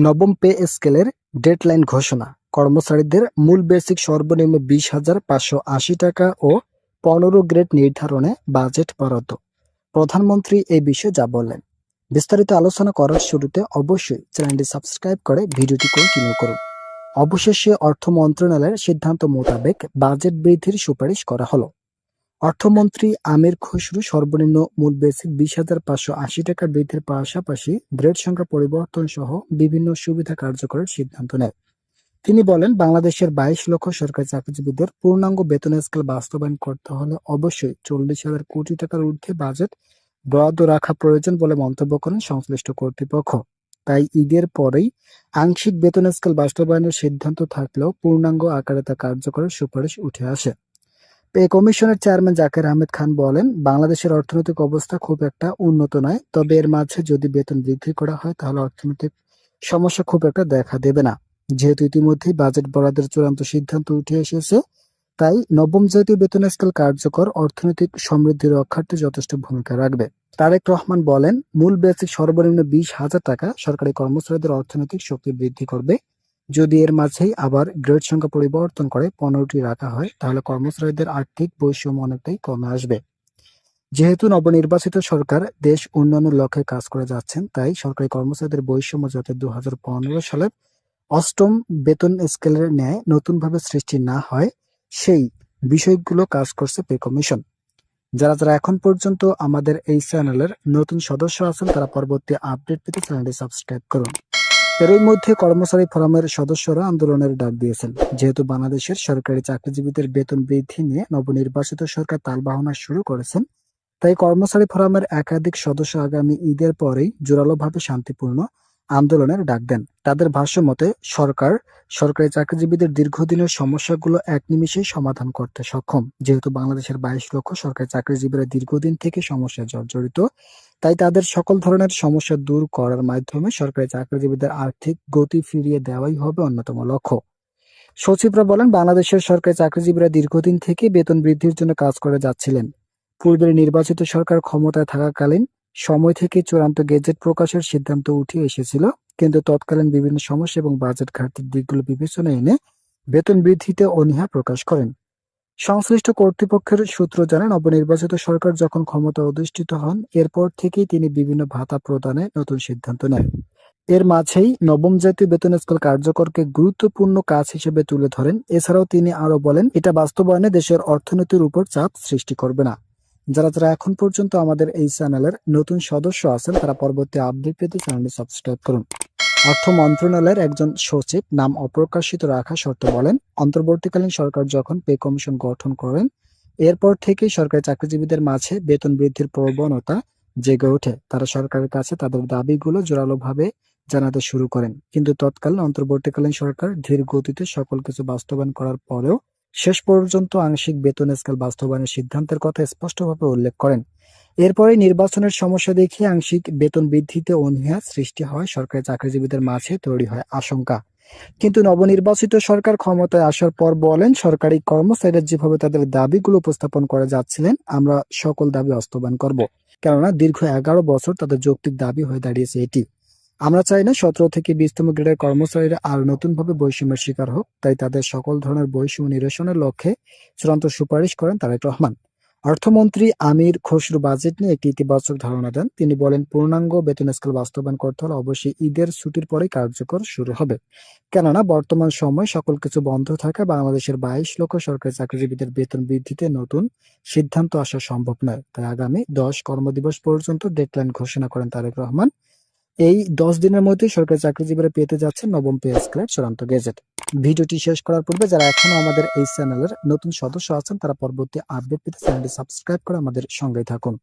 নবম পে স্কেলের ডেডলাইন ঘোষণা, কর্মচারীদের মূল বেসিক সর্বনিম্ন 20,580 টাকা ও 15 গ্রেড নির্ধারণে বাজেট বরাদ্দ। প্রধানমন্ত্রী এই বিষয়ে যা বললেন, বিস্তারিত আলোচনা করার শুরুতে অবশ্যই চ্যানেলটি সাবস্ক্রাইব করে ভিডিওটি কন্টিনিউ করুন। অবশেষে অর্থ মন্ত্রণালয়ের সিদ্ধান্ত মোতাবেক বাজেট বৃদ্ধির সুপারিশ করা হলো। অর্থমন্ত্রী আমির খসরু সর্বনিম্ন মূল বেসিক 20,580 টাকা বৃদ্ধির পাশাপাশি গ্রেড সংখ্যা পরিবর্তন সহ বিভিন্ন সুবিধা কার্যকরের সিদ্ধান্ত নেয়। তিনি বলেন, বাংলাদেশের 22 লক্ষ সরকারি চাকরিজীবীদের পূর্ণাঙ্গ বেতন স্কেল বাস্তবায়ন করতে হলে অবশ্যই 40,000 কোটি টাকার ঊর্ধ্বে বাজেট বরাদ্দ রাখা প্রয়োজন বলে মন্তব্য করেন সংশ্লিষ্ট কর্তৃপক্ষ। তাই ঈদের পরেই আংশিক বেতন স্কেল বাস্তবায়নের সিদ্ধান্ত থাকলেও পূর্ণাঙ্গ আকারে তা কার্যকরের সুপারিশ উঠে আসে। পে কমিশনের চেয়ারম্যান জাকের আহমেদ খান বলেন, বাংলাদেশের অর্থনৈতিক অবস্থা খুব একটা উন্নত নয়, তবে এর মাঝে যদি বেতন বৃদ্ধি করা হয় তাহলে অর্থনৈতিক সমস্যা খুব একটা দেখা দেবে না। যেহেতু ইতিমধ্যেই বাজেট বরাদ্দের চূড়ান্ত সিদ্ধান্ত উঠে এসেছে, তাই নবম জাতীয় বেতন স্কেল কার্যকর অর্থনৈতিক সমৃদ্ধি রক্ষার্থে যথেষ্ট ভূমিকা রাখবে। তারেক রহমান বলেন, মূল বেসিক সর্বনিম্ন 20,000 টাকা সরকারি কর্মচারীদের অর্থনৈতিক শক্তি বৃদ্ধি করবে। যদি এর মাঝেই আবার গ্রেড সংখ্যা পরিবর্তন করে 15টি রাখা হয় তাহলে কর্মচারীদের আর্থিক বৈষম্য অনেকটাই কমে আসবে। যেহেতু নবনির্বাচিত সরকার দেশ উন্নয়নের লক্ষ্যে কাজ করে যাচ্ছেন, তাই সরকারি কর্মচারীদের বৈষম্য যাতে 2015 সালের অষ্টম বেতন স্কেলের ন্যায় নতুনভাবে সৃষ্টি না হয় সেই বিষয়গুলো কাজ করছে পে কমিশন। যারা যারা এখন পর্যন্ত আমাদের এই চ্যানেলের নতুন সদস্য আছেন তারা পরবর্তী আপডেট পেতে চ্যানেলটি সাবস্ক্রাইব করুন। এরই মধ্যে কর্মচারী ফোরামের সদস্যরা আন্দোলনের ডাক দিয়েছেন। যেহেতু বাংলাদেশের সরকারি চাকরিজীবীদের বেতন বৃদ্ধি নিয়ে নবনির্বাচিত সরকার তালবাহনা শুরু করেছেন, তাই কর্মচারী ফোরামের একাধিক সদস্য আগামী ঈদের পরেই জোরালোভাবে শান্তিপূর্ণ আন্দোলনের ডাক দেন। তাদের ভাষ্য মতে সরকার সরকারি চাকরিজীবীদের দীর্ঘদিনের সমস্যাগুলো এক নিমিষেই সমাধান করতে সক্ষম। যেহেতু বাংলাদেশের 22 লক্ষ সরকারি চাকরিজীবীরা দীর্ঘদিন থেকে সমস্যায় জর্জরিত, তাই তাদের সকল ধরনের সমস্যা দূর করার মাধ্যমে সরকারি চাকরিজীবীদের আর্থিক গতি ফিরিয়ে দেওয়াই হবে অন্যতম লক্ষ্য। সচিবরা বলেন, বাংলাদেশের সরকারি চাকরিজীবীরা দীর্ঘদিন থেকে বেতন বৃদ্ধির জন্য কাজ করে যাচ্ছিলেন। পূর্বের নির্বাচিত সরকার ক্ষমতায় থাকাকালীন সময় থেকে চূড়ান্ত গেজেট প্রকাশের সিদ্ধান্ত উঠে এসেছিল, কিন্তু তৎকালীন বিভিন্ন সমস্যা এবং বাজেট ঘাটতির দিকগুলো বিবেচনায় এনে বেতন বৃদ্ধিতে অনীহা প্রকাশ করেন। সংশ্লিষ্ট কর্তৃপক্ষের সূত্র জানান, নবনির্বাচিত সরকার যখন ক্ষমতা অধিষ্ঠিত হন এরপর থেকেই তিনি বিভিন্ন ভাতা প্রদানে নতুন সিদ্ধান্ত নেন। এর মাঝেই নবম জাতীয় বেতন স্কেল কার্যকরকে গুরুত্বপূর্ণ কাজ হিসেবে তুলে ধরেন। এছাড়াও তিনি আরো বলেন, এটা বাস্তবায়নে দেশের অর্থনীতির উপর চাপ সৃষ্টি করবে না। যারা যারা এখন পর্যন্ত আমাদের এই চ্যানেলের নতুন সদস্য আছেন তারা পরবর্তী আপডেট পেতে চ্যানেলটি সাবস্ক্রাইব করুন। অর্থ মন্ত্রণালয়ের একজন সচিব নাম অপ্রকাশিত রাখা শর্তে বলেন, অন্তর্বর্তীকালীন সরকার যখন পে কমিশন গঠন করেন এরপর থেকেই সরকারি চাকরিজীবীদের মাঝে বেতন বৃদ্ধির প্রবণতা জেগে ওঠে। তারা সরকারের কাছে তাদের দাবিগুলো জোরালোভাবে জানাতে শুরু করেন। কিন্তু তৎকালীন অন্তর্বর্তীকালীন সরকার ধীর গতিতে সকল কিছু বাস্তবায়ন করার পরেও শেষ পর্যন্ত আংশিক বেতন স্কেল বাস্তবায়নের সিদ্ধান্তের কথা স্পষ্টভাবে উল্লেখ করেন। এরপরে নির্বাচনের সমস্যা দেখিয়ে আংশিক বেতন বৃদ্ধিতে অনীহা সৃষ্টি হয় সরকারি চাকরিজীবীদের মাঝে তৈরি হয় আশঙ্কা। কিন্তু নবনির্বাচিত সরকার ক্ষমতায় আসার পর বলেন, সরকারি কর্মচারীরা যেভাবে তাদের দাবিগুলো উপস্থাপন করে যাচ্ছিলেন আমরা সকল দাবি বাস্তবায়ন করব। কেননা দীর্ঘ 11 বছর তাদের যৌক্তিক দাবি হয়ে দাঁড়িয়েছে এটি। আমরা চাই না 17 থেকে 20তম গ্রেডের কর্মচারীরা আর নতুনভাবে বৈষম্যের শিকার হোক, তাই তাদের সকল ধরনের বৈষম্য নিরসনের লক্ষ্যে চূড়ান্ত সুপারিশ করেন তারেক রহমান। অর্থমন্ত্রী আমির খসরু বাজেট নিয়ে একটি ইতিবাচক ধারণা দেন। তিনি বলেন, পূর্ণাঙ্গ বেতন স্কেল বাস্তবায়ন করতে হলে অবশ্যই ঈদের ছুটির পরেই কার্যকর শুরু হবে। কেননা বর্তমান সময় সকল কিছু বন্ধ থাকা বাংলাদেশের 22 লক্ষ সরকারি চাকরিজীবীদের বেতন বৃদ্ধিতে নতুন সিদ্ধান্ত আসা সম্ভব নয়। তাই আগামী 10 কর্মদিবস পর্যন্ত ডেডলাইন ঘোষণা করেন তারেক রহমান। এই 10 দিনের মধ্যে সরকারি চাকরিজীবীরা পেতে যাচ্ছেন নবম পে স্কেলের চূড়ান্ত গেজেট। ভিডিওটি শেষ করার পূর্বে যারা এখনো আমাদের এই চ্যানেলের নতুন সদস্য আছেন তারা পরবর্তী আপডেট পেতে চ্যানেলটি সাবস্ক্রাইব করে আমাদের সঙ্গেই থাকুন।